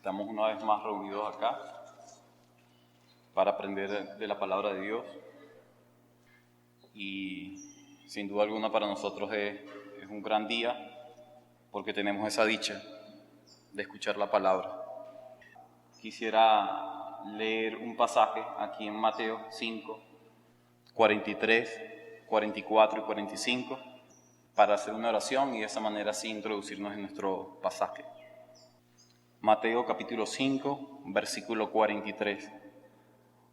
Estamos una vez más reunidos acá para aprender de la palabra de Dios y sin duda alguna para nosotros es un gran día porque tenemos esa dicha de escuchar la palabra. Quisiera leer un pasaje aquí en Mateo 5, 43, 44 y 45 para hacer una oración y de esa manera así introducirnos en nuestro pasaje. Mateo capítulo 5, versículo 43.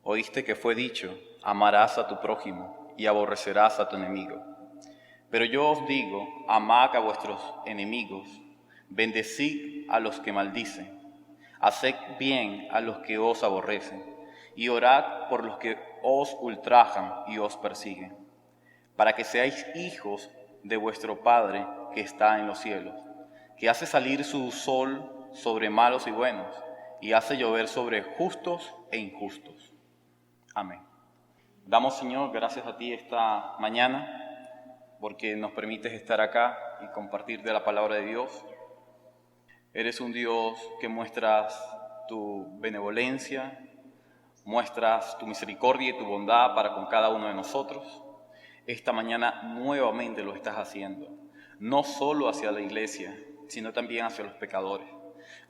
Oíste que fue dicho, amarás a tu prójimo y aborrecerás a tu enemigo. Pero yo os digo, amad a vuestros enemigos, bendecid a los que maldicen, haced bien a los que os aborrecen, y orad por los que os ultrajan y os persiguen, para que seáis hijos de vuestro Padre que está en los cielos, que hace salir su sol sobre malos y buenos, y hace llover sobre justos e injustos. Amén. Damos, Señor, gracias a ti esta mañana, porque nos permites estar acá y compartir de la palabra de Dios. Eres un Dios que muestras tu benevolencia, muestras tu misericordia y tu bondad para con cada uno de nosotros. Esta mañana nuevamente lo estás haciendo, no solo hacia la iglesia, sino también hacia los pecadores.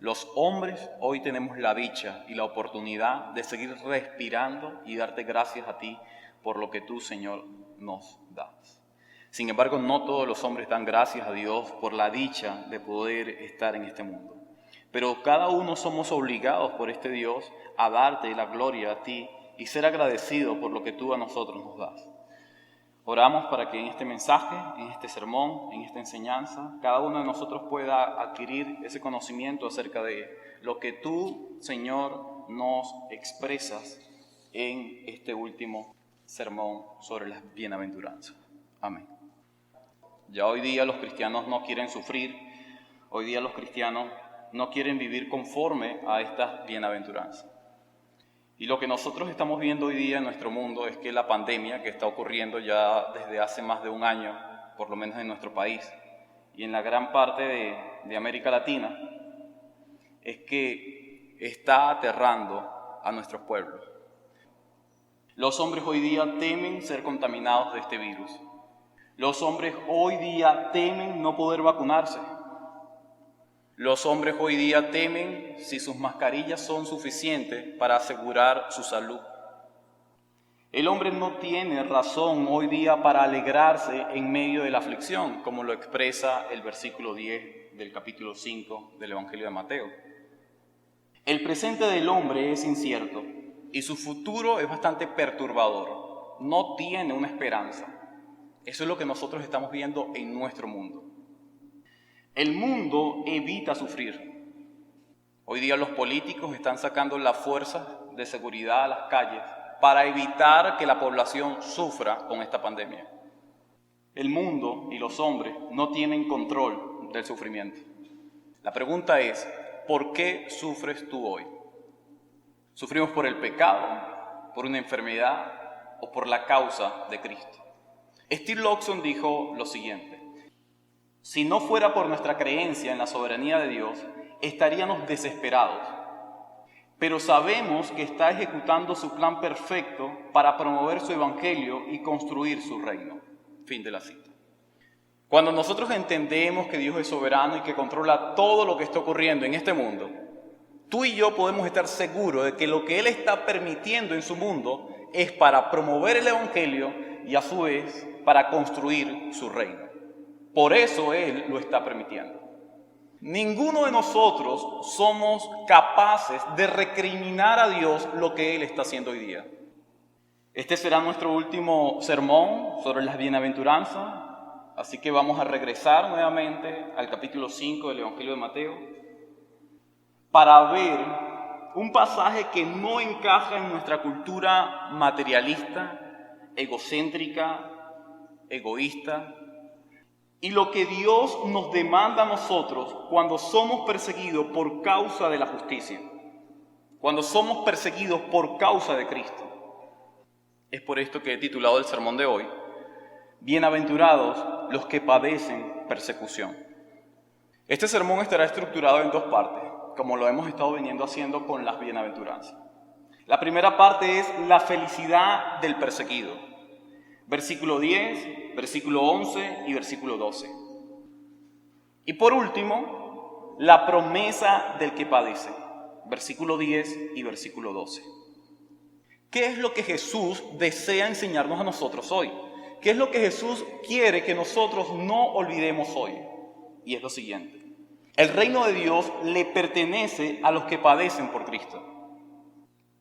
Los hombres hoy tenemos la dicha y la oportunidad de seguir respirando y darte gracias a ti por lo que tú, Señor, nos das. Sin embargo, no todos los hombres dan gracias a Dios por la dicha de poder estar en este mundo. Pero cada uno somos obligados por este Dios a darte la gloria a ti y ser agradecidos por lo que tú a nosotros nos das. Oramos para que en este mensaje, en este sermón, en esta enseñanza, cada uno de nosotros pueda adquirir ese conocimiento acerca de lo que tú, Señor, nos expresas en este último sermón sobre las bienaventuranzas. Amén. Ya hoy día los cristianos no quieren sufrir, hoy día los cristianos no quieren vivir conforme a estas bienaventuranzas. Y lo que nosotros estamos viendo hoy día en nuestro mundo es que la pandemia que está ocurriendo ya desde hace más de un año, por lo menos en nuestro país y en la gran parte de América Latina, es que está aterrando a nuestros pueblos. Los hombres hoy día temen ser contaminados de este virus. Los hombres hoy día temen no poder vacunarse. Los hombres hoy día temen si sus mascarillas son suficientes para asegurar su salud. El hombre no tiene razón hoy día para alegrarse en medio de la aflicción, como lo expresa el versículo 10 del capítulo 5 del Evangelio de Mateo. El presente del hombre es incierto y su futuro es bastante perturbador. No tiene una esperanza. Eso es lo que nosotros estamos viendo en nuestro mundo. El mundo evita sufrir. Hoy día los políticos están sacando las fuerzas de seguridad a las calles para evitar que la población sufra con esta pandemia. El mundo y los hombres no tienen control del sufrimiento. La pregunta es, ¿por qué sufres tú hoy? ¿Sufrimos por el pecado, por una enfermedad o por la causa de Cristo? Steve Lawson dijo lo siguiente: si no fuera por nuestra creencia en la soberanía de Dios, estaríamos desesperados. Pero sabemos que está ejecutando su plan perfecto para promover su evangelio y construir su reino. Fin de la cita. Cuando nosotros entendemos que Dios es soberano y que controla todo lo que está ocurriendo en este mundo, tú y yo podemos estar seguros de que lo que Él está permitiendo en su mundo es para promover el evangelio y a su vez para construir su reino. Por eso Él lo está permitiendo. Ninguno de nosotros somos capaces de recriminar a Dios lo que Él está haciendo hoy día. Este será nuestro último sermón sobre las bienaventuranzas, así que vamos a regresar nuevamente al capítulo 5 del Evangelio de Mateo para ver un pasaje que no encaja en nuestra cultura materialista, egocéntrica, egoísta, y lo que Dios nos demanda a nosotros cuando somos perseguidos por causa de la justicia, cuando somos perseguidos por causa de Cristo. Es por esto que he titulado el sermón de hoy, Bienaventurados los que padecen persecución. Este sermón estará estructurado en dos partes. como lo hemos estado viniendo haciendo con las bienaventuranzas. La primera parte es la felicidad del perseguido. Versículo 10, versículo 11 y versículo 12. Y por último, la promesa del que padece. Versículo 10 y versículo 12. ¿Qué es lo que Jesús desea enseñarnos a nosotros hoy? ¿Qué es lo que Jesús quiere que nosotros no olvidemos hoy? Y es lo siguiente. El reino de Dios le pertenece a los que padecen por Cristo.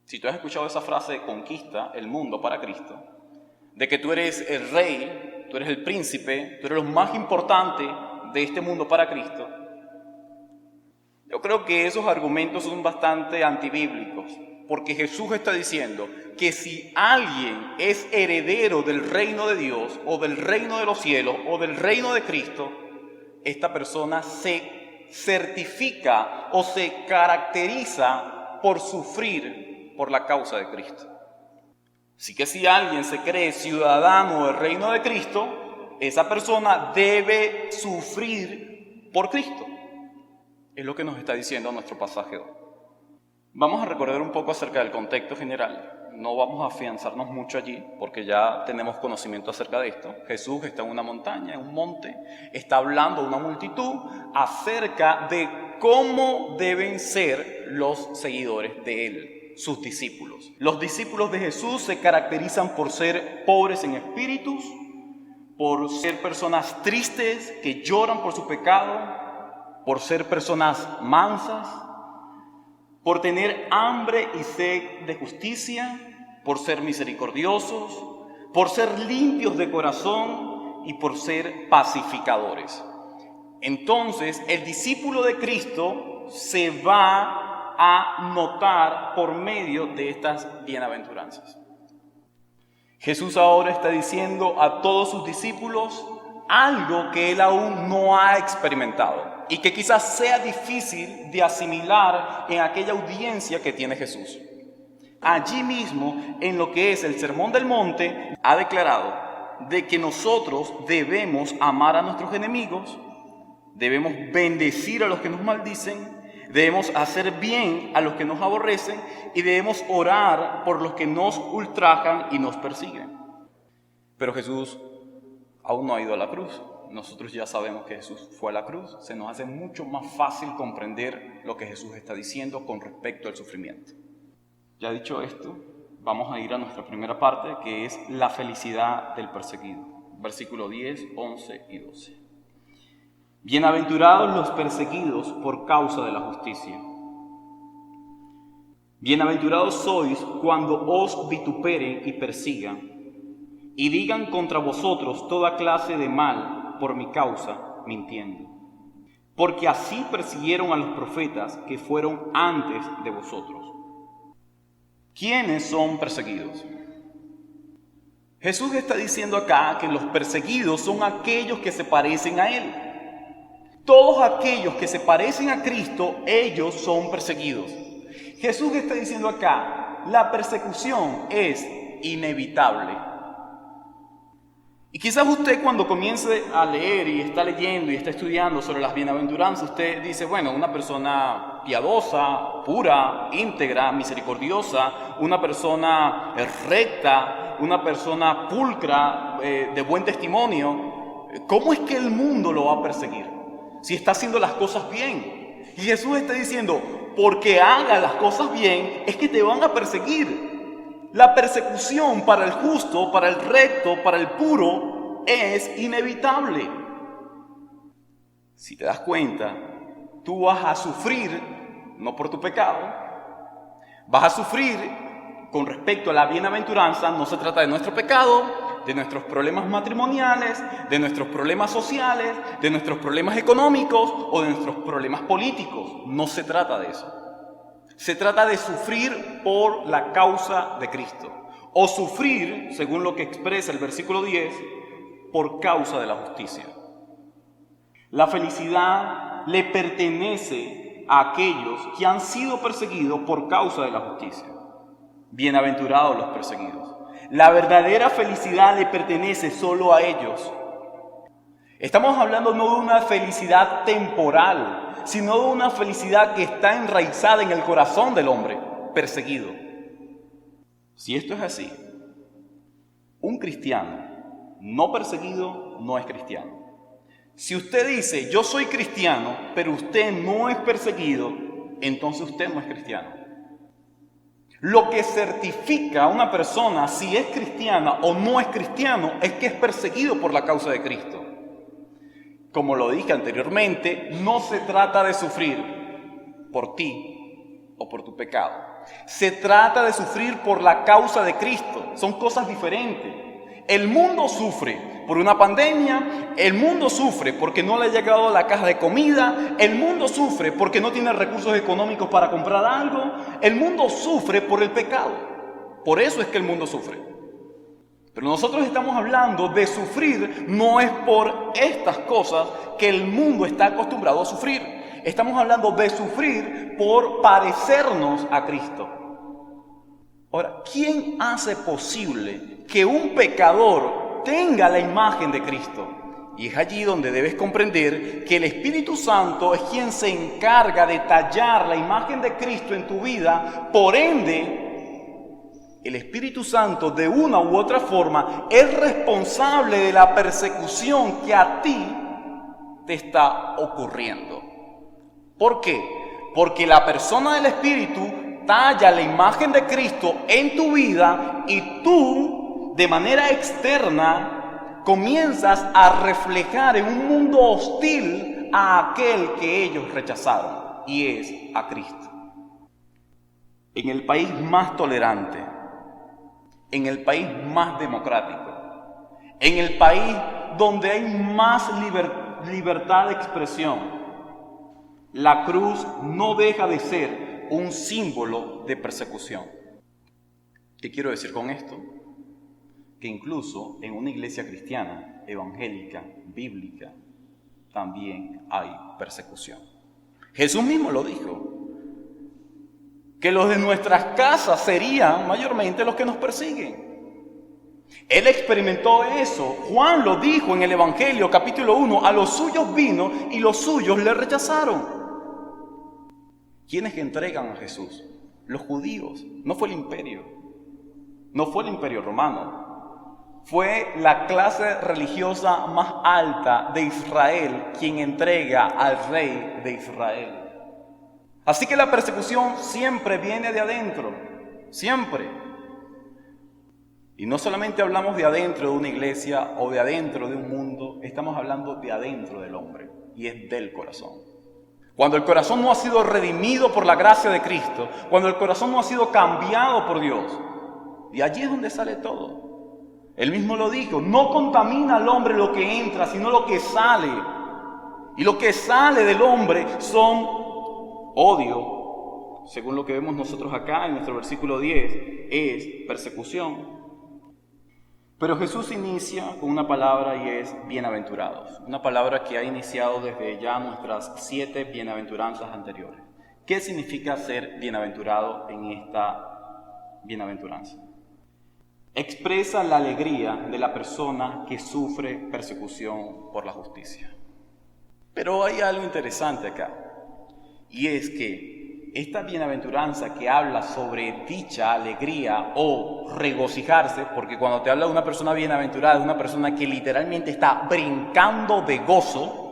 Si tú has escuchado esa frase de conquista el mundo para Cristo, de que tú eres el rey, tú eres el príncipe, tú eres lo más importante de este mundo para Cristo, yo creo que esos argumentos son bastante antibíblicos, porque Jesús está diciendo que si alguien es heredero del reino de Dios, o del reino de los cielos, o del reino de Cristo, esta persona se certifica o se caracteriza por sufrir por la causa de Cristo. Así que si alguien se cree ciudadano del reino de Cristo, esa persona debe sufrir por Cristo. Es lo que nos está diciendo nuestro pasaje hoy. Vamos a recordar un poco acerca del contexto general. No vamos a afianzarnos mucho allí, porque ya tenemos conocimiento acerca de esto. Jesús está en una montaña, en un monte, está hablando a una multitud acerca de cómo deben ser los seguidores de él, sus discípulos. Los discípulos de Jesús se caracterizan por ser pobres en espíritus, por ser personas tristes que lloran por su pecado, por ser personas mansas, por tener hambre y sed de justicia, por ser misericordiosos, por ser limpios de corazón y por ser pacificadores. Entonces, el discípulo de Cristo se va a notar por medio de estas bienaventuranzas. Jesús ahora está diciendo a todos sus discípulos algo que él aún no ha experimentado y que quizás sea difícil de asimilar en aquella audiencia que tiene Jesús. Allí mismo, en lo que es el Sermón del Monte, ha declarado de que nosotros debemos amar a nuestros enemigos, debemos bendecir a los que nos maldicen, debemos hacer bien a los que nos aborrecen y debemos orar por los que nos ultrajan y nos persiguen. Pero Jesús aún no ha ido a la cruz. Nosotros ya sabemos que Jesús fue a la cruz. Se nos hace mucho más fácil comprender lo que Jesús está diciendo con respecto al sufrimiento. Ya dicho esto, vamos a ir a nuestra primera parte, que es la felicidad del perseguido. Versículo 10, 11 y 12. Bienaventurados los perseguidos por causa de la justicia. Bienaventurados sois cuando os vituperen y persigan, y digan contra vosotros toda clase de mal por mi causa, mintiendo. Porque así persiguieron a los profetas que fueron antes de vosotros. ¿Quiénes son perseguidos? Jesús está diciendo acá que los perseguidos son aquellos que se parecen a Él. Todos aquellos que se parecen a Cristo, ellos son perseguidos. Jesús está diciendo acá, la persecución es inevitable. Y quizás usted cuando comience a leer y está leyendo y está estudiando sobre las bienaventuranzas, usted dice, bueno, una persona piadosa, pura, íntegra, misericordiosa, una persona recta, una persona pulcra, de buen testimonio, ¿cómo es que el mundo lo va a perseguir? Si está haciendo las cosas bien. Y Jesús está diciendo, porque haga las cosas bien, es que te van a perseguir. La persecución para el justo, para el recto, para el puro, es inevitable. Si te das cuenta, tú vas a sufrir, no por tu pecado, vas a sufrir con respecto a la bienaventuranza. No se trata de nuestro pecado, de nuestros problemas matrimoniales, de nuestros problemas sociales, de nuestros problemas económicos o de nuestros problemas políticos. No se trata de eso. Se trata de sufrir por la causa de Cristo. O sufrir, según lo que expresa el versículo 10, por causa de la justicia. La felicidad le pertenece a aquellos que han sido perseguidos por causa de la justicia. Bienaventurados los perseguidos. La verdadera felicidad le pertenece solo a ellos. Estamos hablando no de una felicidad temporal, sino de una felicidad que está enraizada en el corazón del hombre perseguido. Si esto es así, un cristiano no perseguido no es cristiano. Si usted dice, yo soy cristiano, pero usted no es perseguido, entonces usted no es cristiano. Lo que certifica a una persona si es cristiana o no es cristiano es que es perseguido por la causa de Cristo. Como lo dije anteriormente, no se trata de sufrir por ti o por tu pecado. Se trata de sufrir por la causa de Cristo. Son cosas diferentes. El mundo sufre por una pandemia, el mundo sufre porque no le ha llegado la caja de comida, el mundo sufre porque no tiene recursos económicos para comprar algo, el mundo sufre por el pecado. Por eso es que el mundo sufre. Pero nosotros estamos hablando de sufrir, no es por estas cosas que el mundo está acostumbrado a sufrir. Estamos hablando de sufrir por parecernos a Cristo. Ahora, ¿quién hace posible que un pecador tenga la imagen de Cristo? Y es allí donde debes comprender que el Espíritu Santo es quien se encarga de tallar la imagen de Cristo en tu vida. Por ende, el Espíritu Santo, de una u otra forma, es responsable de la persecución que a ti te está ocurriendo. ¿Por qué? Porque la persona del Espíritu talla la imagen de Cristo en tu vida y tú, de manera externa, comienzas a reflejar en un mundo hostil a aquel que ellos rechazaron, y es a Cristo. En el país más tolerante, en el país más democrático, en el país donde hay más libertad de expresión, la cruz no deja de ser un símbolo de persecución. ¿Qué quiero decir con esto? Que incluso en una iglesia cristiana, evangélica, bíblica, también hay persecución. Jesús mismo lo dijo, que los de nuestras casas serían mayormente los que nos persiguen. Él experimentó eso. Juan lo dijo en el Evangelio, capítulo 1, a los suyos vino y los suyos le rechazaron. ¿Quiénes entregan a Jesús? Los judíos. No fue el imperio. No fue el imperio romano. Fue la clase religiosa más alta de Israel quien entrega al rey de Israel. Así que la persecución siempre viene de adentro. Siempre. Y no solamente hablamos de adentro de una iglesia o de adentro de un mundo. Estamos hablando de adentro del hombre. Y es del corazón. Cuando el corazón no ha sido redimido por la gracia de Cristo, cuando el corazón no ha sido cambiado por Dios, y allí es donde sale todo. Él mismo lo dijo, no contamina al hombre lo que entra, sino lo que sale. Y lo que sale del hombre son odio, según lo que vemos nosotros acá en nuestro versículo 10, es persecución. Pero Jesús inicia con una palabra y es bienaventurados. Una palabra que ha iniciado desde ya nuestras 7 bienaventuranzas anteriores. ¿Qué significa ser bienaventurado en esta bienaventuranza? Expresa la alegría de la persona que sufre persecución por la justicia. Pero hay algo interesante acá. Y es que esta bienaventuranza que habla sobre dicha alegría o regocijarse, porque cuando te habla de una persona bienaventurada, es una persona que literalmente está brincando de gozo,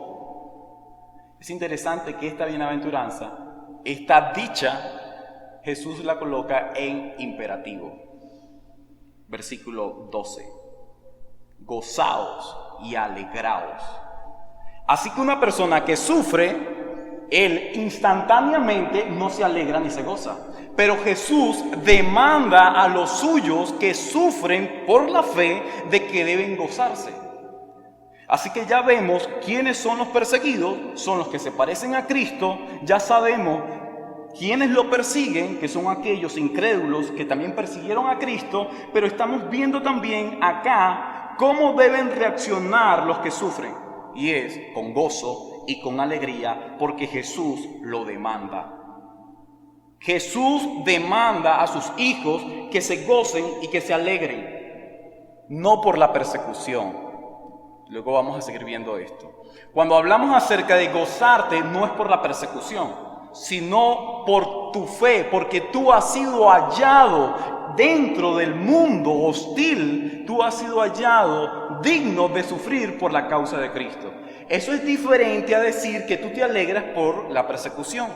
es interesante que esta bienaventuranza, esta dicha, Jesús la coloca en imperativo. Versículo 12. Gozaos y alegraos. Así que una persona que sufre, él instantáneamente no se alegra ni se goza. Pero Jesús demanda a los suyos que sufren por la fe de que deben gozarse. Así que ya vemos quiénes son los perseguidos, son los que se parecen a Cristo. Ya sabemos quiénes lo persiguen, que son aquellos incrédulos que también persiguieron a Cristo. Pero estamos viendo también acá cómo deben reaccionar los que sufren. Y es con gozo y con alegría, porque Jesús lo demanda. Jesús demanda a sus hijos que se gocen y que se alegren, no por la persecución, Luego vamos a seguir viendo esto. Cuando hablamos acerca de gozarte, no es por la persecución, sino por tu fe, porque tú has sido hallado dentro del mundo hostil, tú has sido hallado digno de sufrir por la causa de Cristo. Eso es diferente a decir que tú te alegras por la persecución.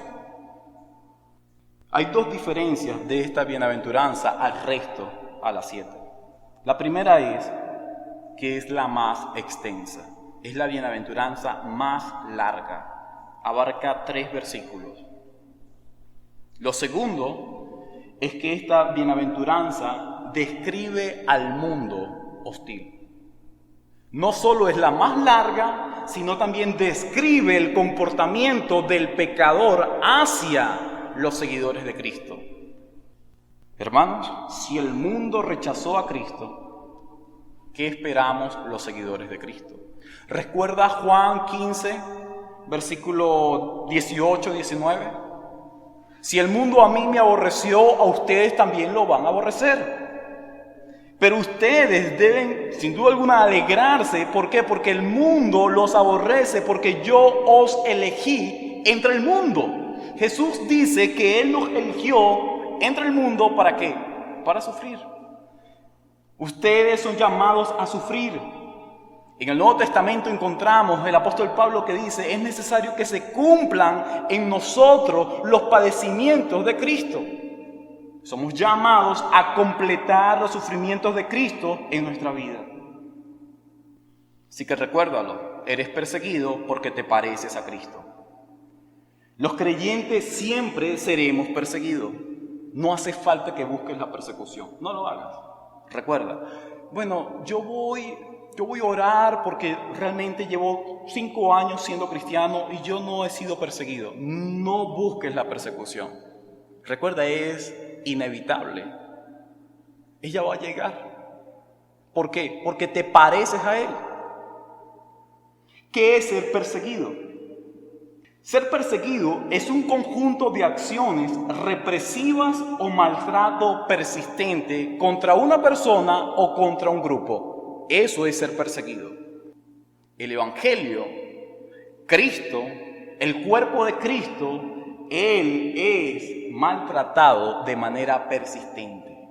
Hay dos diferencias de esta bienaventuranza al resto, a las 7. La primera es que es la más extensa. Es la bienaventuranza más larga. Abarca 3 versículos. Lo segundo es que esta bienaventuranza describe al mundo hostil. No solo es la más larga, sino también describe el comportamiento del pecador hacia los seguidores de Cristo. Hermanos, si el mundo rechazó a Cristo, ¿qué esperamos los seguidores de Cristo? ¿Recuerda Juan 15, versículo 18-19? Si el mundo a mí me aborreció, a ustedes también lo van a aborrecer. Pero ustedes deben, sin duda alguna, alegrarse. ¿Por qué? Porque el mundo los aborrece, porque yo os elegí entre el mundo. Jesús dice que Él nos eligió entre el mundo, ¿para qué? Para sufrir. Ustedes son llamados a sufrir. En el Nuevo Testamento encontramos el apóstol Pablo que dice: es necesario que se cumplan en nosotros los padecimientos de Cristo. Somos llamados a completar los sufrimientos de Cristo en nuestra vida. Así que recuérdalo, eres perseguido porque te pareces a Cristo. Los creyentes siempre seremos perseguidos. No hace falta que busques la persecución, no lo hagas. Recuerda, bueno, yo voy a orar porque realmente llevo 5 años siendo cristiano y yo no he sido perseguido. No busques la persecución. Recuerda, es inevitable. Ella va a llegar. ¿Por qué? Porque te pareces a Él. ¿Qué es ser perseguido? Ser perseguido es un conjunto de acciones represivas o maltrato persistente contra una persona o contra un grupo. Eso es ser perseguido. El Evangelio, Cristo, el cuerpo de Cristo, Él es maltratado de manera persistente.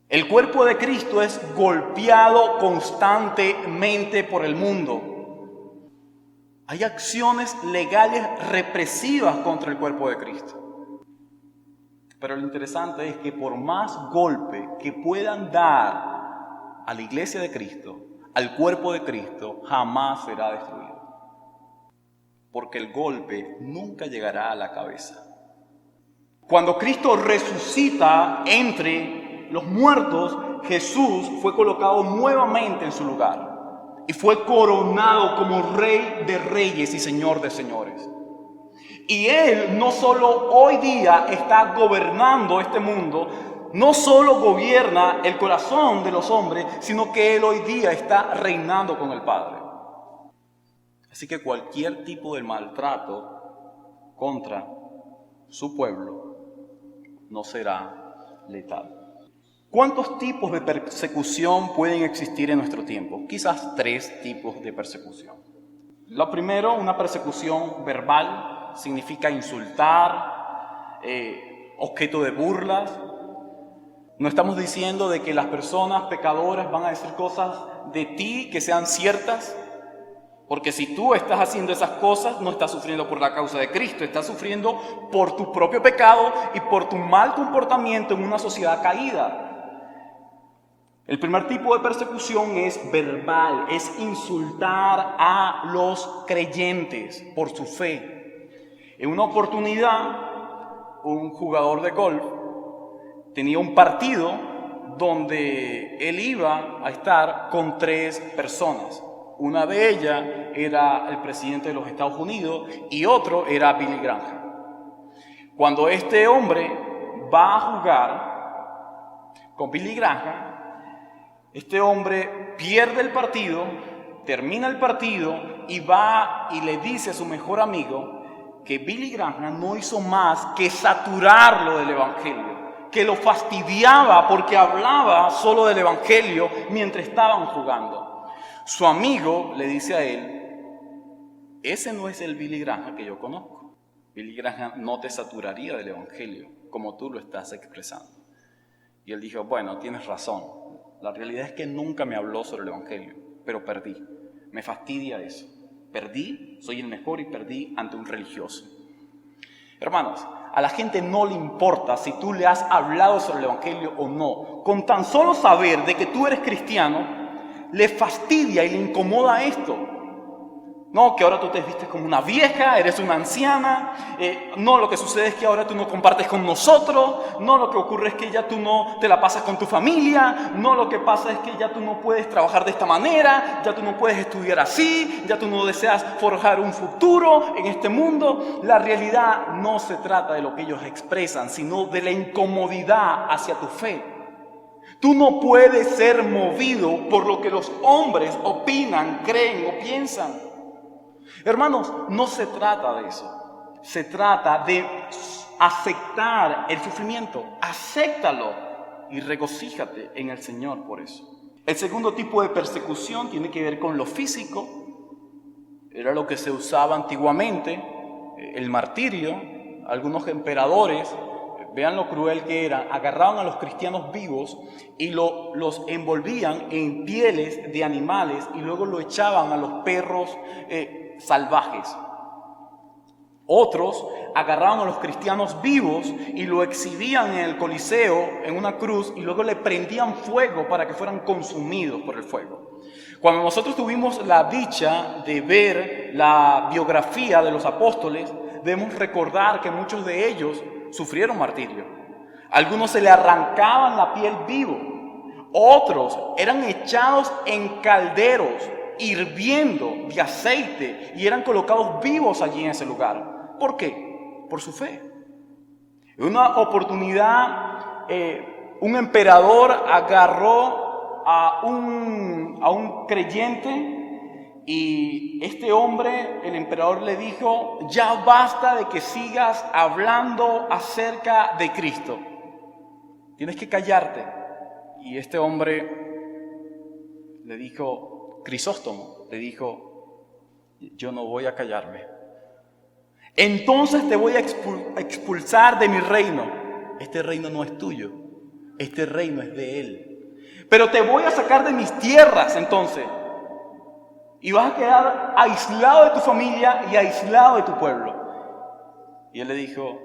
El cuerpo de Cristo es golpeado constantemente por el mundo. Hay acciones legales represivas contra el cuerpo de Cristo. Pero lo interesante es que por más golpe que puedan dar a la iglesia de Cristo, al cuerpo de Cristo, jamás será destruido. Porque el golpe nunca llegará a la cabeza. Cuando Cristo resucita entre los muertos, Jesús fue colocado nuevamente en su lugar y fue coronado como Rey de Reyes y Señor de Señores. Y Él no solo hoy día está gobernando este mundo, no solo gobierna el corazón de los hombres, sino que Él hoy día está reinando con el Padre. Así que cualquier tipo de maltrato contra su pueblo no será letal. ¿Cuántos tipos de persecución pueden existir en nuestro tiempo? Quizás 3 tipos de persecución. Lo primero, una persecución verbal, significa insultar, objeto de burlas. No estamos diciendo de que las personas pecadoras van a decir cosas de ti que sean ciertas, porque si tú estás haciendo esas cosas, no estás sufriendo por la causa de Cristo, estás sufriendo por tu propio pecado y por tu mal comportamiento en una sociedad caída. El primer tipo de persecución es verbal, es insultar a los creyentes por su fe. En una oportunidad, un jugador de golf tenía un partido donde él iba a estar con 3 personas. Una de ellas era el presidente de los Estados Unidos y otro era Billy Graham. Cuando este hombre va a jugar con Billy Graham, este hombre pierde el partido, termina el partido y va y le dice a su mejor amigo que Billy Graham no hizo más que saturarlo del Evangelio, que lo fastidiaba porque hablaba solo del Evangelio mientras estaban jugando. Su amigo le dice a él, ese no es el Billy Graham que yo conozco. Billy Graham no te saturaría del evangelio como tú lo estás expresando. Y él dijo, bueno, tienes razón. La realidad es que nunca me habló sobre el evangelio, pero perdí. Me fastidia eso. Perdí, soy el mejor y perdí ante un religioso. Hermanos, a la gente no le importa si tú le has hablado sobre el evangelio o no. Con tan solo saber de que tú eres cristiano, le fastidia y le incomoda esto. No, que ahora tú te vistes como una vieja, eres una anciana. No, lo que sucede es que ahora tú no compartes con nosotros. No, lo que ocurre es que ya tú no te la pasas con tu familia. No, lo que pasa es que ya tú no puedes trabajar de esta manera. Ya tú no puedes estudiar así. Ya tú no deseas forjar un futuro en este mundo. La realidad no se trata de lo que ellos expresan, sino de la incomodidad hacia tu fe. Tú no puedes ser movido por lo que los hombres opinan, creen o piensan. Hermanos, no se trata de eso. Se trata de aceptar el sufrimiento. Acéptalo y regocíjate en el Señor por eso. El segundo tipo de persecución tiene que ver con lo físico. Era lo que se usaba antiguamente, el martirio. Algunos emperadores, vean lo cruel que era, agarraban a los cristianos vivos y los envolvían en pieles de animales y luego lo echaban a los perros salvajes. Otros agarraban a los cristianos vivos y lo exhibían en el Coliseo, en una cruz, y luego le prendían fuego para que fueran consumidos por el fuego. Cuando nosotros tuvimos la dicha de ver la biografía de los apóstoles, debemos recordar que muchos de ellos sufrieron martirio. Algunos se le arrancaban la piel vivo, otros eran echados en calderos hirviendo de aceite y eran colocados vivos allí en ese lugar. ¿Por qué? Por su fe. En una oportunidad, un emperador agarró a un creyente y este hombre, el emperador le dijo, ya basta de que sigas hablando acerca de Cristo. Tienes que callarte. Y este hombre le dijo, Crisóstomo, le dijo, yo no voy a callarme. Entonces te voy a expulsar de mi reino. Este reino no es tuyo, este reino es de él. Pero te voy a sacar de mis tierras entonces. Y vas a quedar aislado de tu familia y aislado de tu pueblo. Y él le dijo,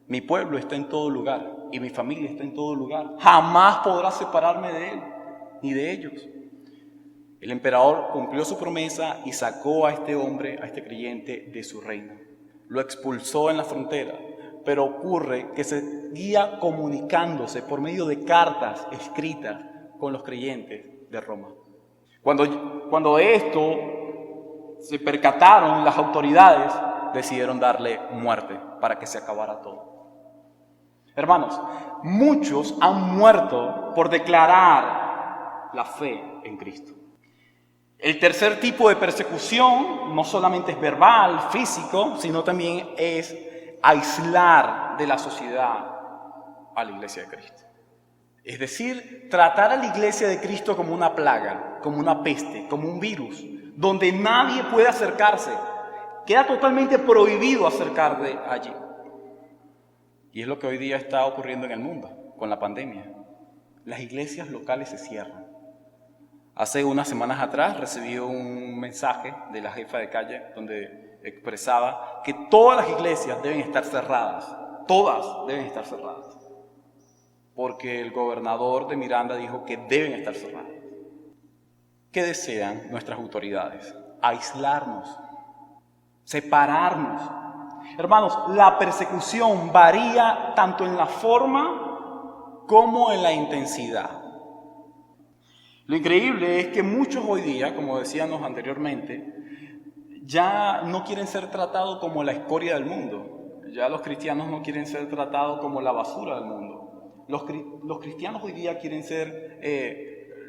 mi pueblo está en todo lugar y mi familia está en todo lugar. Jamás podrás separarme de él ni de ellos. El emperador cumplió su promesa y sacó a este hombre, a este creyente, de su reino. Lo expulsó en la frontera, pero ocurre que seguía comunicándose por medio de cartas escritas con los creyentes de Roma. Cuando esto se percataron las autoridades, decidieron darle muerte para que se acabara todo. Hermanos, muchos han muerto por declarar la fe en Cristo. El tercer tipo de persecución no solamente es verbal, físico, sino también es aislar de la sociedad a la iglesia de Cristo. Es decir, tratar a la iglesia de Cristo como una plaga, como una peste, como un virus, donde nadie puede acercarse. Queda totalmente prohibido acercarse allí. Y es lo que hoy día está ocurriendo en el mundo con la pandemia. Las iglesias locales se cierran. Hace unas semanas atrás recibí un mensaje de la jefa de calle donde expresaba que todas las iglesias deben estar cerradas. Todas deben estar cerradas. Porque el gobernador de Miranda dijo que deben estar cerradas. ¿Qué desean nuestras autoridades? Aislarnos, separarnos. Hermanos, la persecución varía tanto en la forma como en la intensidad. Lo increíble es que muchos hoy día, como decíamos anteriormente, ya no quieren ser tratados como la escoria del mundo. Ya los cristianos no quieren ser tratados como la basura del mundo. Los cristianos hoy día quieren ser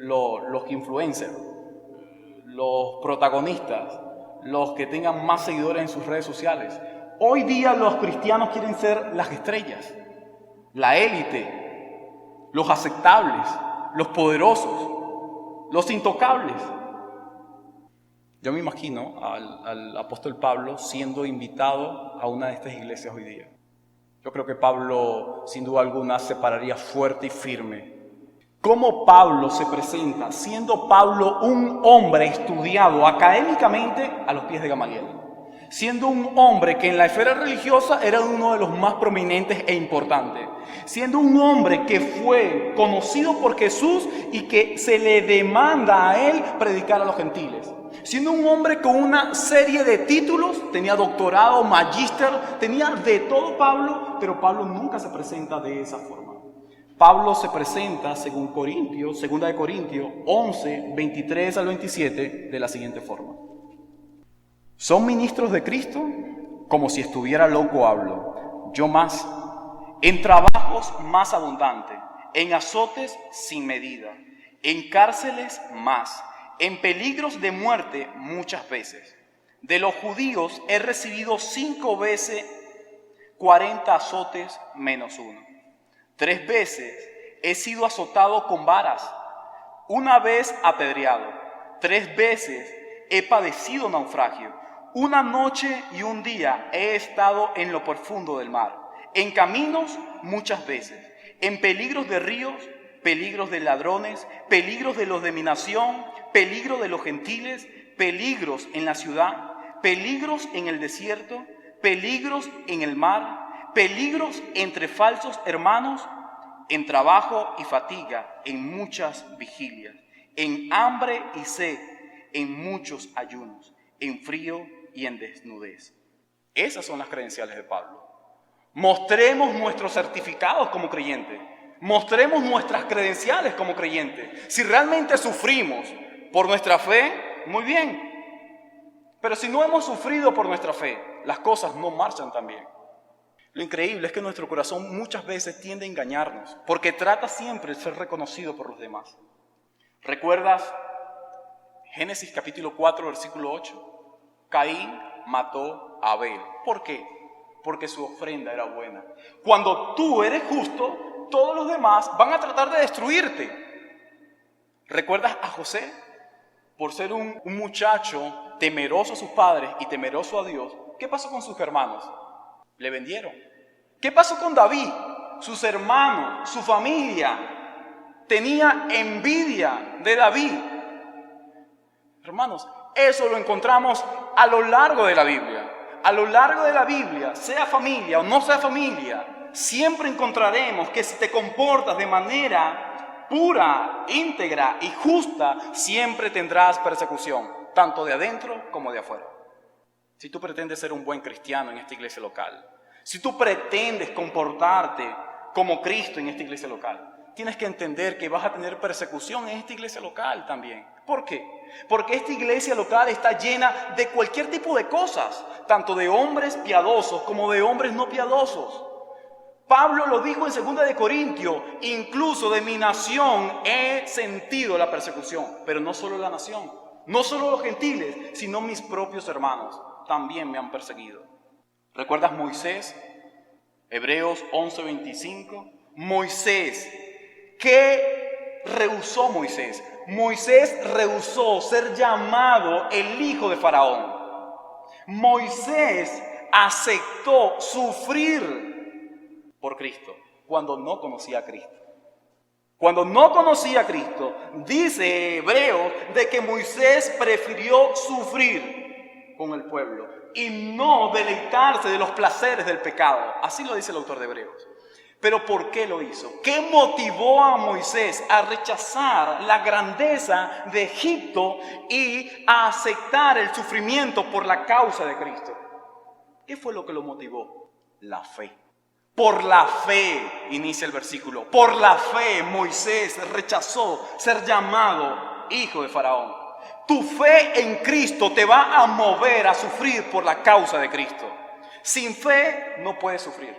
los influencers, los protagonistas, los que tengan más seguidores en sus redes sociales. Hoy día los cristianos quieren ser las estrellas, la élite, los aceptables, los poderosos, los intocables. Yo me imagino al apóstol Pablo siendo invitado a una de estas iglesias hoy día. Yo creo que Pablo, sin duda alguna, se pararía fuerte y firme. ¿Cómo Pablo se presenta siendo Pablo un hombre estudiado académicamente a los pies de Gamaliel? Siendo un hombre que en la esfera religiosa era uno de los más prominentes e importantes. Siendo un hombre que fue conocido por Jesús y que se le demanda a él predicar a los gentiles. Siendo un hombre con una serie de títulos, tenía doctorado, magíster, tenía de todo Pablo, pero Pablo nunca se presenta de esa forma. Pablo se presenta, según Corintios, 2 de Corintios 11, 23 al 27, de la siguiente forma. ¿Son ministros de Cristo? Como si estuviera loco hablo. Yo más. En trabajos más abundante, en azotes sin medida, en cárceles más, en peligros de muerte muchas veces. De los judíos he recibido 5 veces 40 azotes menos 1. 3 veces he sido azotado con varas, 1 vez apedreado, 3 veces he padecido naufragio, 1 noche y 1 día he estado en lo profundo del mar, en caminos muchas veces, en peligros de ríos, peligros de ladrones, peligros de los de mi nación, peligros de los gentiles, peligros en la ciudad, peligros en el desierto, peligros en el mar, peligros entre falsos hermanos, en trabajo y fatiga, en muchas vigilias, en hambre y sed, en muchos ayunos, en frío y en desnudez. Esas son las credenciales de Pablo. Mostremos nuestros certificados como creyentes. Mostremos nuestras credenciales como creyentes. Si realmente sufrimos por nuestra fe, muy bien. Pero si no hemos sufrido por nuestra fe, las cosas no marchan tan bien. Lo increíble es que nuestro corazón muchas veces tiende a engañarnos, porque trata siempre de ser reconocido por los demás. ¿Recuerdas Génesis capítulo 4, versículo 8? Caín mató a Abel. ¿Por qué? Porque su ofrenda era buena. Cuando tú eres justo, todos los demás van a tratar de destruirte. ¿Recuerdas a José? Por ser un muchacho temeroso a sus padres y temeroso a Dios, ¿qué pasó con sus hermanos? Le vendieron. ¿Qué pasó con David? Sus hermanos, su familia, tenía envidia de David. Hermanos, eso lo encontramos a lo largo de la Biblia. A lo largo de la Biblia, sea familia o no sea familia, siempre encontraremos que si te comportas de manera pura, íntegra y justa, siempre tendrás persecución, tanto de adentro como de afuera. Si tú pretendes ser un buen cristiano en esta iglesia local, si tú pretendes comportarte como Cristo en esta iglesia local, tienes que entender que vas a tener persecución en esta iglesia local también. ¿Por qué? Porque esta iglesia local está llena de cualquier tipo de cosas, tanto de hombres piadosos como de hombres no piadosos. Pablo lo dijo en 2 de Corintios, incluso de mi nación he sentido la persecución, pero no solo la nación, no solo los gentiles, sino mis propios hermanos también me han perseguido. ¿Recuerdas Moisés? Hebreos 11:25. Moisés, ¿qué rehusó Moisés? Moisés rehusó ser llamado el hijo de Faraón. Moisés aceptó sufrir por Cristo cuando no conocía a Cristo. Cuando no conocía a Cristo, dice Hebreos de que Moisés prefirió sufrir con el pueblo y no deleitarse de los placeres del pecado. Así lo dice el autor de Hebreos. Pero ¿por qué lo hizo? ¿Qué motivó a Moisés a rechazar la grandeza de Egipto y a aceptar el sufrimiento por la causa de Cristo? ¿Qué fue lo que lo motivó? La fe. Por la fe, inicia el versículo, por la fe Moisés rechazó ser llamado hijo de Faraón. Tu fe en Cristo te va a mover a sufrir por la causa de Cristo. Sin fe no puedes sufrir.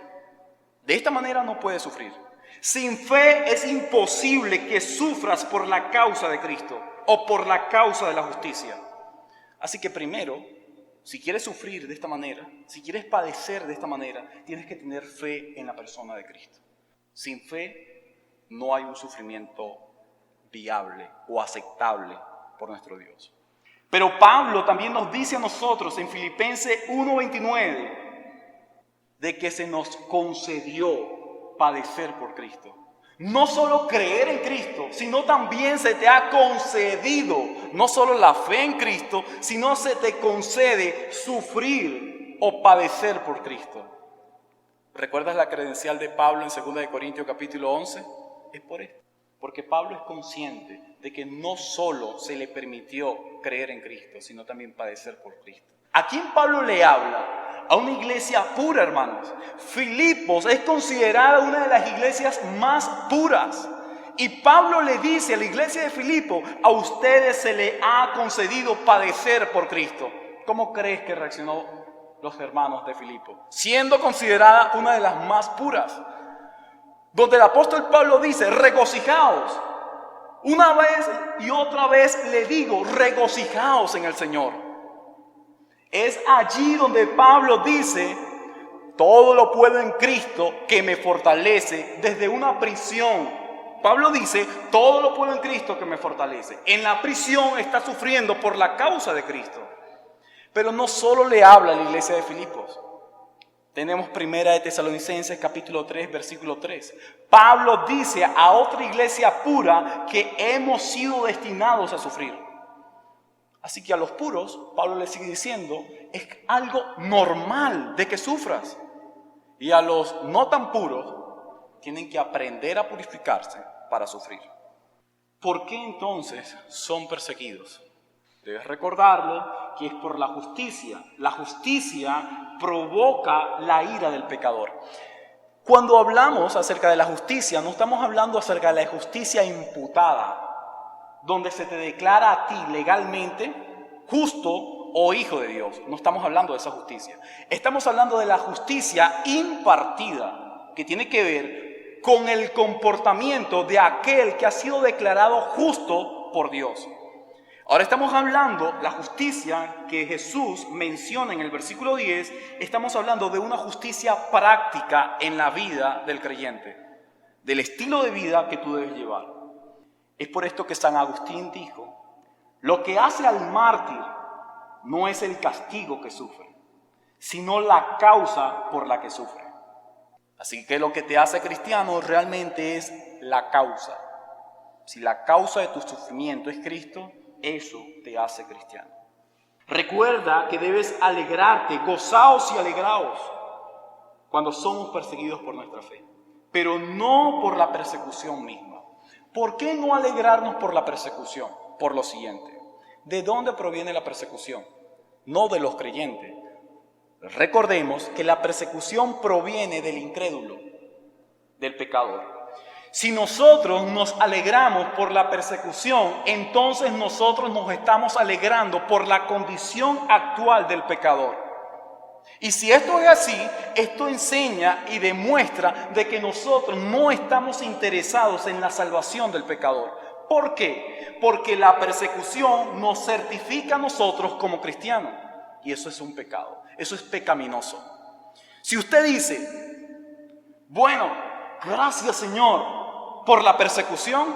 De esta manera no puedes sufrir. Sin fe es imposible que sufras por la causa de Cristo o por la causa de la justicia. Así que primero, si quieres sufrir de esta manera, si quieres padecer de esta manera, tienes que tener fe en la persona de Cristo. Sin fe no hay un sufrimiento viable o aceptable por nuestro Dios. Pero Pablo también nos dice a nosotros en Filipenses 1:29 de que se nos concedió padecer por Cristo. No solo creer en Cristo, sino también se te ha concedido no solo la fe en Cristo, sino se te concede sufrir o padecer por Cristo. ¿Recuerdas la credencial de Pablo en 2 Corintios capítulo 11? Es por esto. Porque Pablo es consciente de que no solo se le permitió creer en Cristo, sino también padecer por Cristo. ¿A quién Pablo le habla? A una iglesia pura, hermanos. Filipos es considerada una de las iglesias más puras. Y Pablo le dice a la iglesia de Filipos, a ustedes se le ha concedido padecer por Cristo. ¿Cómo crees que reaccionó los hermanos de Filipos? Siendo considerada una de las más puras. Donde el apóstol Pablo dice, regocijaos. Una vez y otra vez le digo, regocijaos en el Señor. Es allí donde Pablo dice, todo lo puedo en Cristo que me fortalece desde una prisión. Pablo dice, todo lo puedo en Cristo que me fortalece. En la prisión está sufriendo por la causa de Cristo. Pero no solo le habla a la iglesia de Filipos. Tenemos 1 de Tesalonicenses capítulo 3, versículo 3. Pablo dice a otra iglesia pura que hemos sido destinados a sufrir. Así que a los puros, Pablo le sigue diciendo, es algo normal de que sufras. Y a los no tan puros, tienen que aprender a purificarse para sufrir. ¿Por qué entonces son perseguidos? Debes recordarlo que es por la justicia. La justicia provoca la ira del pecador. Cuando hablamos acerca de la justicia, no estamos hablando acerca de la justicia imputada, donde se te declara a ti legalmente justo o hijo de Dios. No estamos hablando de esa justicia. Estamos hablando de la justicia impartida, que tiene que ver con el comportamiento de aquel que ha sido declarado justo por Dios. Ahora estamos hablando, la justicia que Jesús menciona en el versículo 10, estamos hablando de una justicia práctica en la vida del creyente, del estilo de vida que tú debes llevar. Es por esto que San Agustín dijo, lo que hace al mártir no es el castigo que sufre, sino la causa por la que sufre. Así que lo que te hace cristiano realmente es la causa. Si la causa de tu sufrimiento es Cristo, eso te hace cristiano. Recuerda que debes alegrarte, gozaos y alegraos cuando somos perseguidos por nuestra fe, pero no por la persecución misma. ¿Por qué no alegrarnos por la persecución? Por lo siguiente, ¿de dónde proviene la persecución? No de los creyentes. Recordemos que la persecución proviene del incrédulo, del pecador. Si nosotros nos alegramos por la persecución, entonces nosotros nos estamos alegrando por la condición actual del pecador. Y si esto es así, esto enseña y demuestra de que nosotros no estamos interesados en la salvación del pecador. ¿Por qué? Porque la persecución nos certifica a nosotros como cristianos. Y eso es un pecado, eso es pecaminoso. Si usted dice, bueno, gracias Señor por la persecución,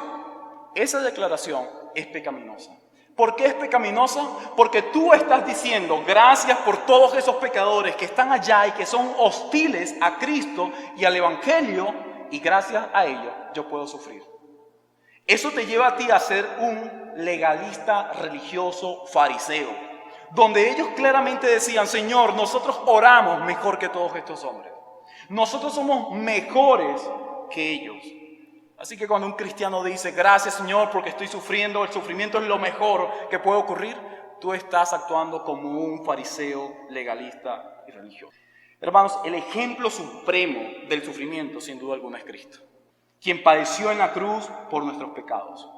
esa declaración es pecaminosa. ¿Por qué es pecaminosa? Porque tú estás diciendo gracias por todos esos pecadores que están allá y que son hostiles a Cristo y al Evangelio, y gracias a ellos yo puedo sufrir. Eso te lleva a ti a ser un legalista religioso fariseo, donde ellos claramente decían, Señor, nosotros oramos mejor que todos estos hombres. Nosotros somos mejores que ellos. Así que cuando un cristiano dice, gracias Señor porque estoy sufriendo, el sufrimiento es lo mejor que puede ocurrir, tú estás actuando como un fariseo legalista y religioso. Hermanos, el ejemplo supremo del sufrimiento sin duda alguna es Cristo, quien padeció en la cruz por nuestros pecados.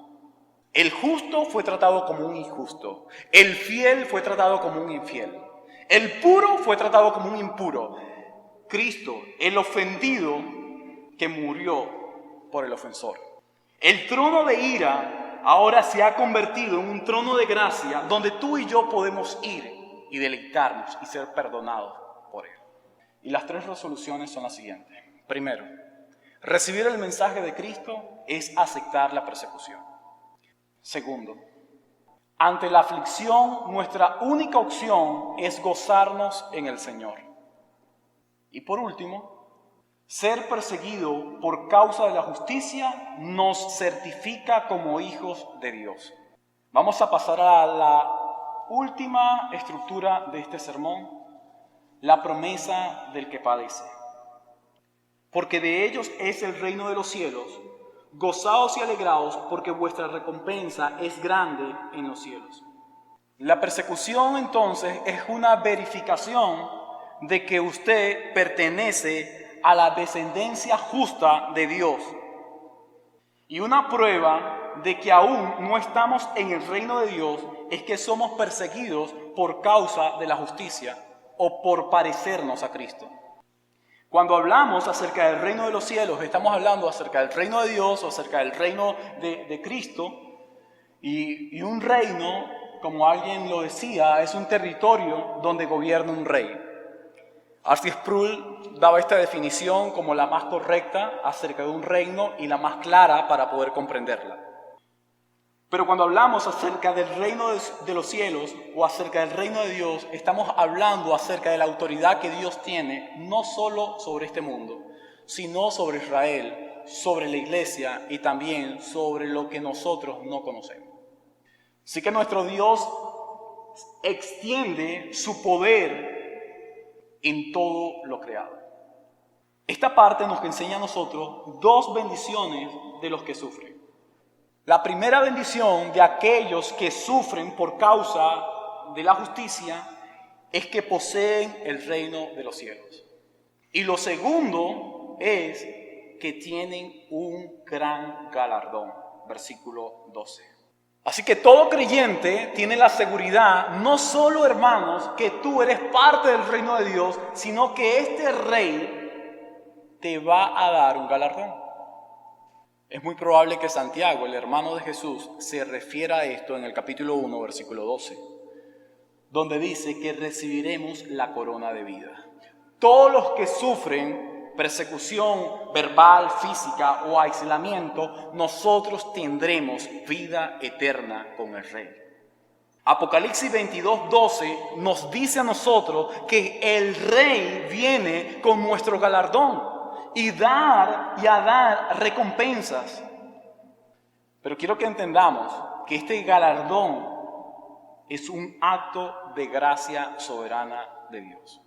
El justo fue tratado como un injusto, el fiel fue tratado como un infiel, el puro fue tratado como un impuro. Cristo, el ofendido que murió por el ofensor. El trono de ira ahora se ha convertido en un trono de gracia donde tú y yo podemos ir y deleitarnos y ser perdonados por él. Y las 3 resoluciones son las siguientes. Primero, recibir el mensaje de Cristo es aceptar la persecución. Segundo, Ante la aflicción, nuestra única opción es gozarnos en el Señor. Y por último, ser perseguido por causa de la justicia nos certifica como hijos de Dios. Vamos a pasar a la última estructura de este sermón, la promesa del que padece. Porque de ellos es el reino de los cielos. Gozaos y alegraos, porque vuestra recompensa es grande en los cielos. La persecución, entonces, es una verificación de que usted pertenece a la descendencia justa de Dios. Y una prueba de que aún no estamos en el reino de Dios es que somos perseguidos por causa de la justicia o por parecernos a Cristo. Cuando hablamos acerca del reino de los cielos, estamos hablando acerca del reino de Dios o acerca del reino de Cristo. Y un reino, como alguien lo decía, es un territorio donde gobierna un rey. R.C. Sproul daba esta definición como la más correcta acerca de un reino y la más clara para poder comprenderla. Pero cuando hablamos acerca del reino de los cielos o acerca del reino de Dios, estamos hablando acerca de la autoridad que Dios tiene, no solo sobre este mundo, sino sobre Israel, sobre la iglesia y también sobre lo que nosotros no conocemos. Así que nuestro Dios extiende su poder en todo lo creado. Esta parte nos enseña a nosotros dos bendiciones de los que sufren. La primera bendición de aquellos que sufren por causa de la justicia es que poseen el reino de los cielos. Y lo segundo es que tienen un gran galardón. Versículo 12. Así que todo creyente tiene la seguridad, no solo, hermanos, que tú eres parte del reino de Dios, sino que este rey te va a dar un galardón. Es muy probable que Santiago, el hermano de Jesús, se refiera a esto en el capítulo 1, versículo 12, donde dice que recibiremos la corona de vida. Todos los que sufren persecución verbal, física o aislamiento, nosotros tendremos vida eterna con el Rey. Apocalipsis 22:12 nos dice a nosotros que el Rey viene con nuestro galardón y a dar recompensas. Pero quiero que entendamos que este galardón es un acto de gracia soberana de Dios.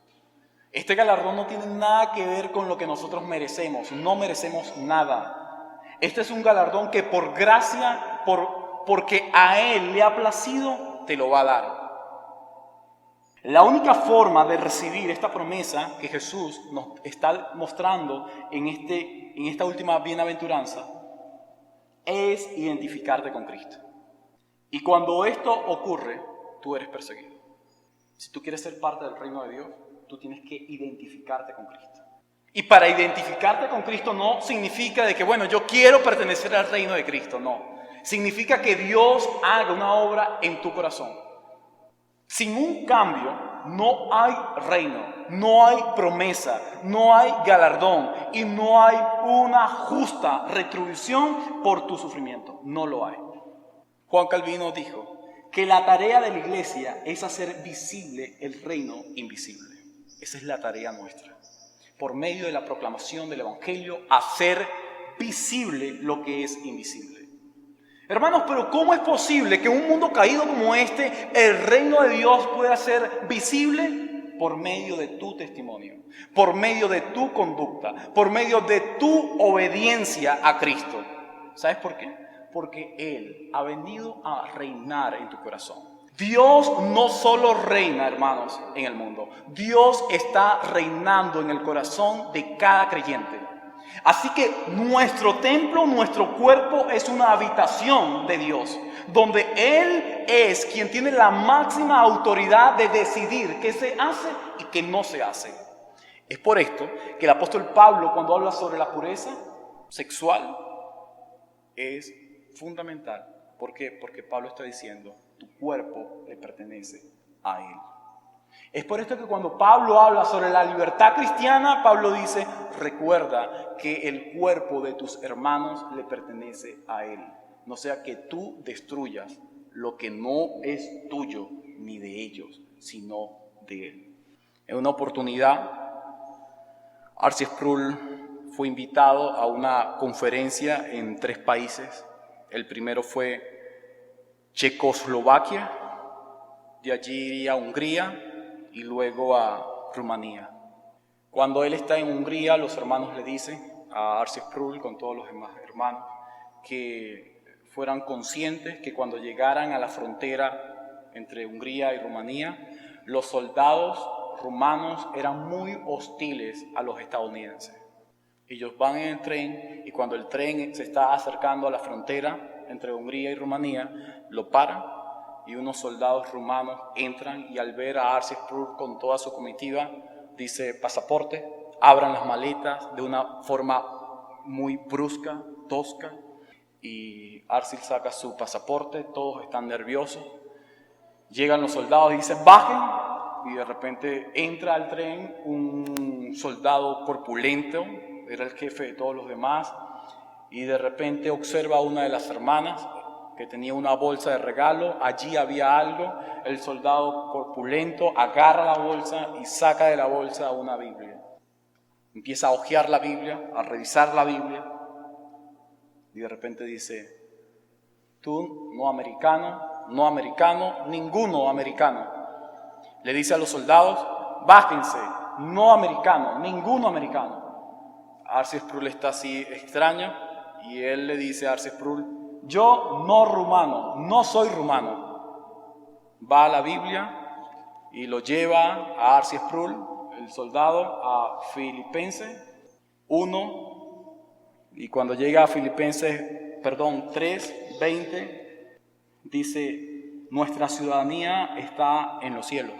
Este galardón no tiene nada que ver con lo que nosotros merecemos, no merecemos nada. Este es un galardón que por gracia, porque a Él le ha placido, te lo va a dar. La única forma de recibir esta promesa que Jesús nos está mostrando en esta última bienaventuranza es identificarte con Cristo. Y cuando esto ocurre, tú eres perseguido. Si tú quieres ser parte del reino de Dios, tú tienes que identificarte con Cristo. Y para identificarte con Cristo no significa de que, bueno, yo quiero pertenecer al reino de Cristo, no. Significa que Dios haga una obra en tu corazón. Sin un cambio no hay reino, no hay promesa, no hay galardón y no hay una justa retribución por tu sufrimiento. No lo hay. Juan Calvino dijo que la tarea de la iglesia es hacer visible el reino invisible. Esa es la tarea nuestra. Por medio de la proclamación del evangelio, hacer visible lo que es invisible. Hermanos, pero ¿cómo es posible que en un mundo caído como este, el reino de Dios pueda ser visible? Por medio de tu testimonio, por medio de tu conducta, por medio de tu obediencia a Cristo. ¿Sabes por qué? Porque Él ha venido a reinar en tu corazón. Dios no solo reina, hermanos, en el mundo. Dios está reinando en el corazón de cada creyente. Así que nuestro templo, nuestro cuerpo es una habitación de Dios, donde Él es quien tiene la máxima autoridad de decidir qué se hace y qué no se hace. Es por esto que el apóstol Pablo, cuando habla sobre la pureza sexual, es fundamental. ¿Por qué? Porque Pablo está diciendo, tu cuerpo le pertenece a Él. Es por esto que cuando Pablo habla sobre la libertad cristiana, Pablo dice, recuerda que el cuerpo de tus hermanos le pertenece a Él. No sea que tú destruyas lo que no es tuyo ni de ellos, sino de Él. En una oportunidad, R.C. Sproul fue invitado a una conferencia en 3 países. El primero fue Checoslovaquia, de allí iría a Hungría y luego a Rumanía. Cuando él está en Hungría, los hermanos le dicen a R.C. Sproul, con todos los demás hermanos, que fueran conscientes que cuando llegaran a la frontera entre Hungría y Rumanía, los soldados rumanos eran muy hostiles a los estadounidenses. Ellos van en el tren y cuando el tren se está acercando a la frontera entre Hungría y Rumanía, lo paran y unos soldados rumanos entran y al ver a R.C. Sproul con toda su comitiva, dice pasaporte, abran las maletas de una forma muy brusca, tosca, y R.C. saca su pasaporte, todos están nerviosos. Llegan los soldados y dicen bajen, y de repente entra al tren un soldado corpulento, era el jefe de todos los demás, y de repente observa a una de las hermanas que tenía una bolsa de regalo, allí había algo, el soldado corpulento agarra la bolsa y saca de la bolsa una Biblia. Empieza a hojear la Biblia, a revisar la Biblia, y de repente dice, tú no americano, ninguno americano. Le dice a los soldados, bájense, no americano, ninguno americano. R.C. Sproul está así extraño y él le dice a R.C. Sproul, yo no rumano, no soy rumano. Va a la Biblia y lo lleva a R.C. Sproul, el soldado, a Filipenses 1, y cuando llega a Filipenses 3:20, dice, nuestra ciudadanía está en los cielos.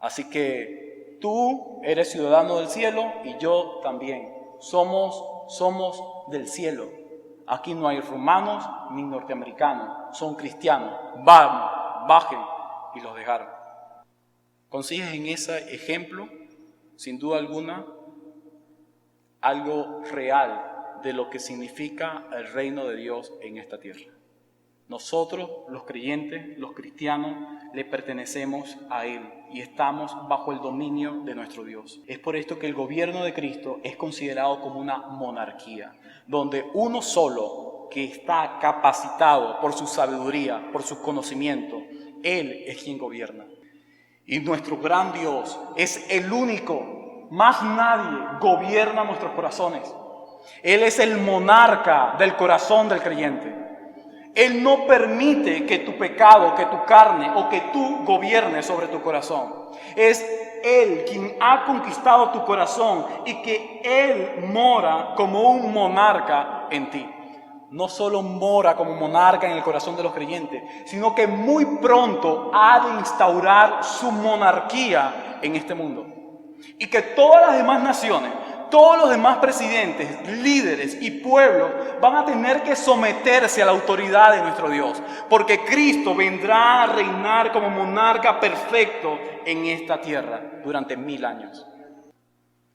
Así que tú eres ciudadano del cielo y yo también. Somos del cielo. Aquí no hay rumanos ni norteamericanos, son cristianos. Bajen, y los dejaron. ¿Consigues en ese ejemplo, sin duda alguna, algo real de lo que significa el reino de Dios en esta tierra? Nosotros, los creyentes, los cristianos, le pertenecemos a Él y estamos bajo el dominio de nuestro Dios. Es por esto que el gobierno de Cristo es considerado como una monarquía, donde uno solo que está capacitado por su sabiduría, por su conocimiento, Él es quien gobierna. Y nuestro gran Dios es el único, más nadie gobierna nuestros corazones. Él es el monarca del corazón del creyente. Él no permite que tu pecado, que tu carne o que tú gobiernes sobre tu corazón. Es Él quien ha conquistado tu corazón y que Él mora como un monarca en ti. No solo mora como monarca en el corazón de los creyentes, sino que muy pronto ha de instaurar su monarquía en este mundo. Y que todas las demás naciones, todos los demás presidentes, líderes y pueblos van a tener que someterse a la autoridad de nuestro Dios, porque Cristo vendrá a reinar como monarca perfecto en esta tierra durante 1000 años.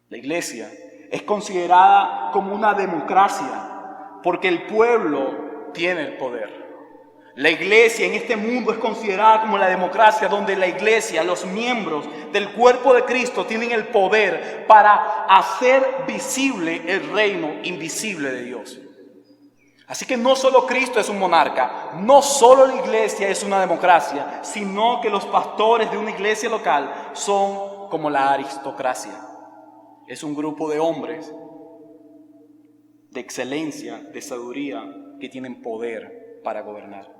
La iglesia es considerada como una democracia, porque el pueblo tiene el poder. La iglesia en este mundo es considerada como la democracia, donde la iglesia, los miembros del cuerpo de Cristo tienen el poder para hacer visible el reino invisible de Dios. Así que no solo Cristo es un monarca, no solo la iglesia es una democracia, sino que los pastores de una iglesia local son como la aristocracia. Es un grupo de hombres de excelencia, de sabiduría, que tienen poder para gobernar.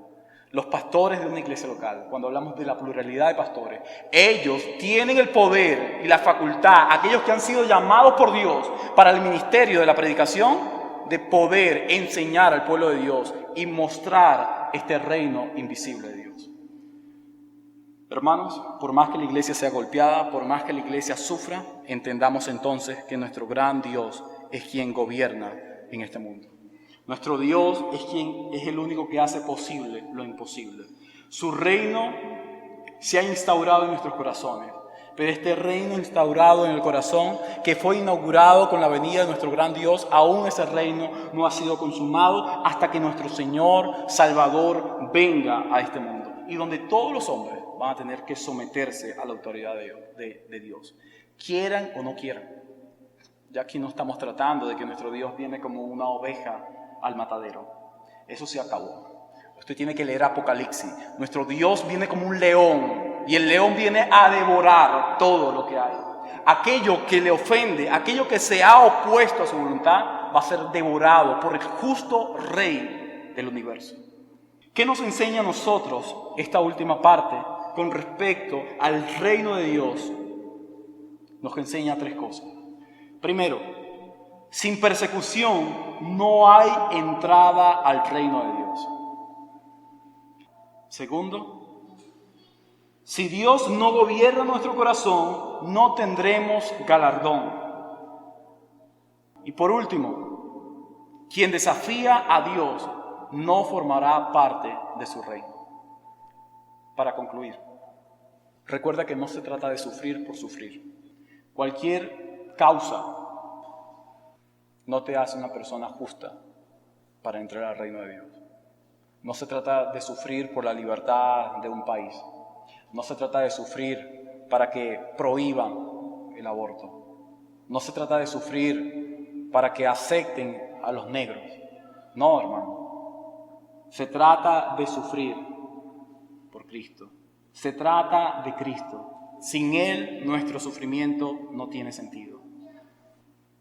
Los pastores de una iglesia local, cuando hablamos de la pluralidad de pastores, ellos tienen el poder y la facultad, aquellos que han sido llamados por Dios para el ministerio de la predicación, de poder enseñar al pueblo de Dios y mostrar este reino invisible de Dios. Hermanos, por más que la iglesia sea golpeada, por más que la iglesia sufra, entendamos entonces que nuestro gran Dios es quien gobierna en este mundo. Nuestro Dios es el único que hace posible lo imposible. Su reino se ha instaurado en nuestros corazones, Pero este reino instaurado en el corazón, que fue inaugurado con la venida de nuestro gran Dios, aún ese reino no ha sido consumado hasta que nuestro Señor Salvador venga a este mundo. Y donde todos los hombres van a tener que someterse a la autoridad de Dios, quieran o no quieran. Ya aquí no estamos tratando de que nuestro Dios viene como una oveja al matadero. Eso se acabó. Usted tiene que leer Apocalipsis. Nuestro Dios viene como un león. Y el león viene a devorar todo lo que hay. Aquello que le ofende, aquello que se ha opuesto a su voluntad, va a ser devorado por el justo Rey del universo. ¿Qué nos enseña a nosotros esta última parte con respecto al reino de Dios? Nos enseña 3 cosas. Primero, sin persecución no hay entrada al reino de Dios. Segundo, si Dios no gobierna nuestro corazón, no tendremos galardón. Y por último, quien desafía a Dios no formará parte de su reino. Para concluir, recuerda que no se trata de sufrir por sufrir. Cualquier causa no te hace una persona justa para entrar al reino de Dios. No se trata de sufrir por la libertad de un país. No se trata de sufrir para que prohíban el aborto. No se trata de sufrir para que acepten a los negros. No, hermano. Se trata de sufrir por Cristo. Se trata de Cristo. Sin Él, nuestro sufrimiento no tiene sentido.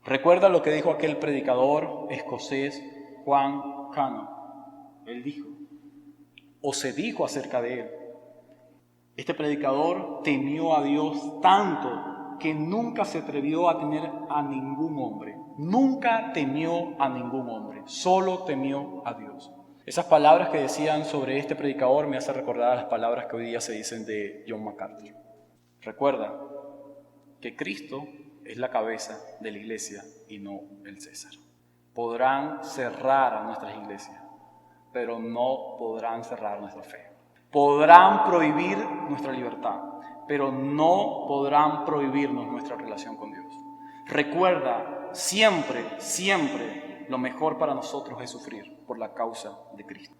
Recuerda lo que dijo aquel predicador escocés, Juan Cano. Él dijo, o se dijo acerca de él, este predicador temió a Dios tanto que nunca se atrevió a temer a ningún hombre. Nunca temió a ningún hombre, solo temió a Dios. Esas palabras que decían sobre este predicador me hacen recordar las palabras que hoy día se dicen de John MacArthur. Recuerda que Cristo es la cabeza de la iglesia y no el César. Podrán cerrar a nuestras iglesias, pero no podrán cerrar nuestra fe. Podrán prohibir nuestra libertad, pero no podrán prohibirnos nuestra relación con Dios. Recuerda, siempre, siempre, lo mejor para nosotros es sufrir por la causa de Cristo.